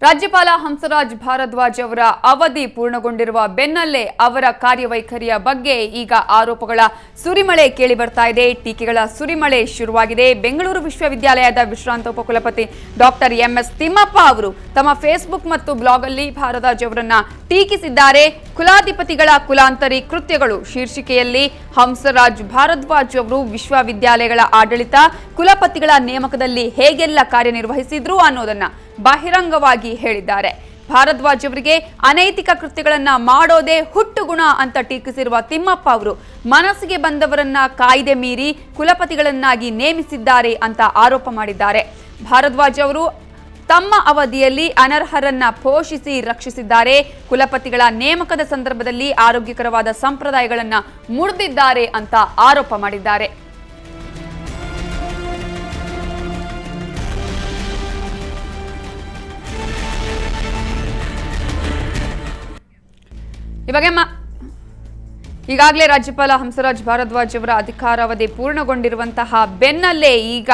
ರಾಜ್ಯಪಾಲ ಹಂಸರಾಜ್ ಭಾರದ್ವಾಜ್ ಅವರ ಅವಧಿ ಪೂರ್ಣಗೊಂಡಿರುವ ಬೆನ್ನಲ್ಲೇ ಅವರ ಕಾರ್ಯವೈಖರಿಯ ಬಗ್ಗೆ ಈಗ ಆರೋಪಗಳ ಸುರಿಮಳೆ ಕೇಳಿ ಬರ್ತಾ ಇದೆ. ಟೀಕೆಗಳ ಸುರಿಮಳೆ ಶುರುವಾಗಿದೆ. ಬೆಂಗಳೂರು ವಿಶ್ವವಿದ್ಯಾಲಯದ ವಿಶ್ರಾಂತ ಉಪಕುಲಪತಿ ಡಾಕ್ಟರ್ ಎಂಎಸ್ ತಿಮ್ಮಪ್ಪ ಅವರು ತಮ್ಮ ಫೇಸ್ಬುಕ್ ಮತ್ತು ಬ್ಲಾಗ್ ಅಲ್ಲಿ ಭಾರದ್ವಾಜ್ ಅವರನ್ನ ಟೀಕಿಸಿದ್ದಾರೆ. ಕುಲಾಧಿಪತಿಗಳ ಕುಲಾಂತರಿ ಕೃತ್ಯಗಳು ಶೀರ್ಷಿಕೆಯಲ್ಲಿ ಹಂಸರಾಜ್ ಭಾರದ್ವಾಜ್ ಅವರು ವಿಶ್ವವಿದ್ಯಾಲಯಗಳ ಆಡಳಿತ ಕುಲಪತಿಗಳ ನೇಮಕದಲ್ಲಿ ಹೇಗೆಲ್ಲ ಕಾರ್ಯನಿರ್ವಹಿಸಿದ್ರು ಅನ್ನೋದನ್ನ ಬಹಿರಂಗವಾಗಿ ಹೇಳಿದ್ದಾರೆ. ಭಾರದ್ವಾಜ್ ಅವರಿಗೆ ಅನೈತಿಕ ಕೃತ್ಯಗಳನ್ನ ಮಾಡೋದೇ ಹುಟ್ಟು ಗುಣ ಅಂತ ಟೀಕಿಸಿರುವ ತಿಮ್ಮಪ್ಪ ಅವರು ಮನಸ್ಸಿಗೆ ಬಂದವರನ್ನ ಕಾಯ್ದೆ ಮೀರಿ ಕುಲಪತಿಗಳನ್ನಾಗಿ ನೇಮಿಸಿದ್ದಾರೆ ಅಂತ ಆರೋಪ ಮಾಡಿದ್ದಾರೆ. ಭಾರದ್ವಾಜ್ ಅವರು ತಮ್ಮ ಅವಧಿಯಲ್ಲಿ ಅನರ್ಹರನ್ನ ಪೋಷಿಸಿ ರಕ್ಷಿಸಿದ್ದಾರೆ. ಕುಲಪತಿಗಳ ನೇಮಕದ ಸಂದರ್ಭದಲ್ಲಿ ಆರೋಗ್ಯಕರವಾದ ಸಂಪ್ರದಾಯಗಳನ್ನ ಮುರಿದಿದ್ದಾರೆ ಅಂತ ಆರೋಪ ಮಾಡಿದ್ದಾರೆ. ಈಗಾಗಲೇ ರಾಜ್ಯಪಾಲ ಹಂಸರಾಜ್ ಭಾರದ್ವಾಜ್ ಅವರ ಅಧಿಕಾರಾವಧಿ ಪೂರ್ಣಗೊಂಡಿರುವಂತಹ ಬೆನ್ನಲ್ಲೇ ಈಗ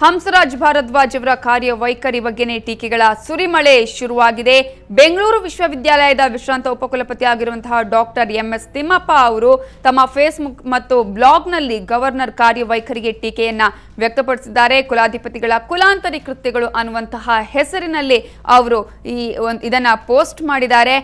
ಹಂಸರಾಜ್ ಭಾರದ್ವಾಜ್ ಅವರ ಕಾರ್ಯವೈಖರಿ ಬಗ್ಗೆನೇ ಟೀಕೆಗಳ ಸುರಿಮಳೆ ಶುರುವಾಗಿದೆ. ಬೆಂಗಳೂರು ವಿಶ್ವವಿದ್ಯಾಲಯದ ವಿಶ್ರಾಂತ ಉಪಕುಲಪತಿ ಆಗಿರುವಂತಹ ಡಾಕ್ಟರ್ ಎಂಎಸ್ ತಿಮ್ಮಪ್ಪ ಅವರು ತಮ್ಮ ಫೇಸ್ಬುಕ್ ಮತ್ತು ಬ್ಲಾಗ್ನಲ್ಲಿ ಗವರ್ನರ್ ಕಾರ್ಯವೈಖರಿಗೆ ಟೀಕೆಯನ್ನ ವ್ಯಕ್ತಪಡಿಸಿದ್ದಾರೆ. ಕುಲಾಧಿಪತಿಗಳ ಕುಲಾಂತರಿ ಕೃತ್ಯಗಳು ಅನ್ನುವಂತಹ ಹೆಸರಿನಲ್ಲಿ ಅವರು ಇದನ್ನ ಪೋಸ್ಟ್ ಮಾಡಿದ್ದಾರೆ.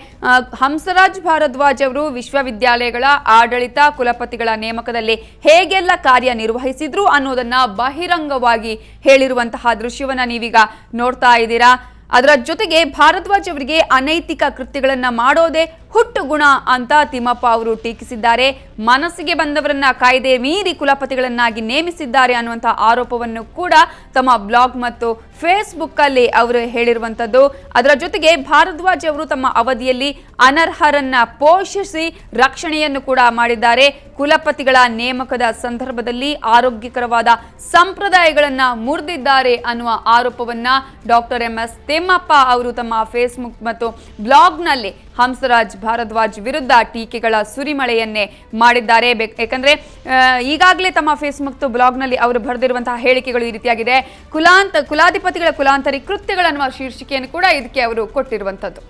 ಹಂಸರಾಜ್ ಭಾರದ್ವಾಜ್ ಅವರು ವಿಶ್ವವಿದ್ಯಾಲಯಗಳ ಆಡಳಿತ ಕುಲಪತಿಗಳ ನೇಮಕದಲ್ಲಿ ಹೇಗೆಲ್ಲ ಕಾರ್ಯನಿರ್ವಹಿಸಿದ್ರು ಅನ್ನೋದನ್ನ ಬಹಿರಂಗವಾಗಿ ಹೇಳಿರುವಂತಹ ದೃಶ್ಯವನ್ನ ನೀವೀಗ ನೋಡ್ತಾ ಇದ್ದೀರಾ. ಅದರ ಜೊತೆಗೆ ಭಾರದ್ವಾಜ್ ಅವರಿಗೆ ಅನೈತಿಕ ಕೃತ್ಯಗಳನ್ನ ಮಾಡೋದೇ ಹುಟ್ಟು ಗುಣ ಅಂತ ತಿಮ್ಮಪ್ಪ ಅವರು ಟೀಕಿಸಿದ್ದಾರೆ. ಮನಸ್ಸಿಗೆ ಬಂದವರನ್ನ ಕಾಯ್ದೆ ಮೀರಿ ಕುಲಪತಿಗಳನ್ನಾಗಿ ನೇಮಿಸಿದ್ದಾರೆ ಅನ್ನುವಂತಹ ಆರೋಪವನ್ನು ಕೂಡ ತಮ್ಮ ಬ್ಲಾಗ್ ಮತ್ತು ಫೇಸ್ಬುಕ್ ಅಲ್ಲಿ ಅವರು ಹೇಳಿರುವಂತದ್ದು. ಅದರ ಜೊತೆಗೆ ಭಾರದ್ವಾಜ್ ಅವರು ತಮ್ಮ ಅವಧಿಯಲ್ಲಿ ಅನರ್ಹರನ್ನ ಪೋಷಿಸಿ ರಕ್ಷಣೆಯನ್ನು ಕೂಡ ಮಾಡಿದ್ದಾರೆ. ಕುಲಪತಿಗಳ ನೇಮಕದ ಸಂದರ್ಭದಲ್ಲಿ ಆರೋಗ್ಯಕರವಾದ ಸಂಪ್ರದಾಯಗಳನ್ನ ಮುರಿದಿದ್ದಾರೆ ಅನ್ನುವ ಆರೋಪವನ್ನ ಡಾಕ್ಟರ್ ಎಂಎಸ್ ತಿಮ್ಮಪ್ಪ ಅವರು ತಮ್ಮ ಫೇಸ್ಬುಕ್ ಮತ್ತು ಬ್ಲಾಗ್ನಲ್ಲಿ ಹಂಸರಾಜ್ ಭಾರದ್ವಾಜ್ ವಿರುದ್ಧ ಟೀಕೆಗಳ ಸುರಿಮಳೆಯನ್ನೇ ಮಾಡಿದ್ದಾರೆ. ಯಾಕಂದ್ರೆ ಈಗಾಗಲೇ ತಮ್ಮ ಫೇಸ್ಬುಕ್ ಮತ್ತು ಬ್ಲಾಗ್ನಲ್ಲಿ ಅವರು ಬರೆದಿರುವಂತಹ ಹೇಳಿಕೆಗಳು ಈ ರೀತಿಯಾಗಿದೆ. ಕುಲಾಧಿಪತಿಗಳ ಕುಲಾಂತರಿ ಕೃತ್ಯಗಳನ್ನುವ ಶೀರ್ಷಿಕೆಯನ್ನು ಕೂಡ ಇದಕ್ಕೆ ಅವರು ಕೊಟ್ಟಿರುವಂತದ್ದು.